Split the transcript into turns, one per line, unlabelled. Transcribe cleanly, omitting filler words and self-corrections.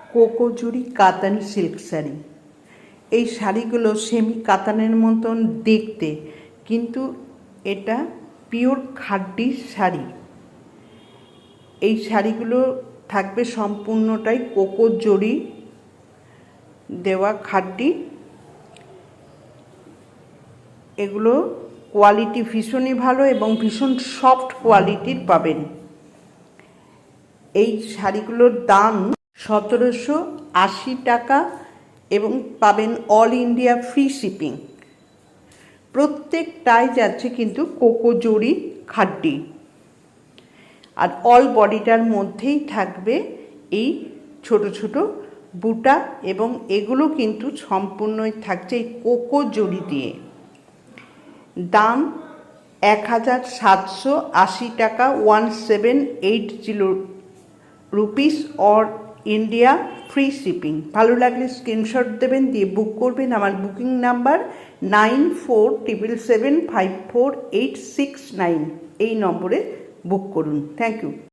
কোকোজুরি কাতান সিল্ক শাড়ি। এই শাড়িগুলো সেমি কাতানের মতন দেখতে, কিন্তু এটা পিওর খাড্ডি শাড়ি। এই শাড়িগুলো থাকবে সম্পূর্ণটাই কোকোজুরি দেওয়া খাড্ডি। এগুলো কোয়ালিটি ভীষণই ভালো এবং ভীষণ সফট কোয়ালিটির পাবেন। এই শাড়িগুলোর দাম 1780 টাকা এবং পাবেন অল ইন্ডিয়া ফ্রি শিপিং। প্রত্যেকটাই যাচ্ছে কিন্তু কোকোজুরি খাড্ডি, আর অল বডিটার মধ্যেই থাকবে এই ছোট ছোট বুটা, এবং এগুলো কিন্তু সম্পূর্ণই থাকছে এই কোকোজুরি দিয়ে। দাম 1780 টাকা, 1780 rupees or India free shipping. ভালো লাগলে স্ক্রিনশট দেবেন, দিয়ে বুক করবেন। আমার বুকিং নাম্বার 9477754869। এই নম্বরে বুক করুন। Thank you.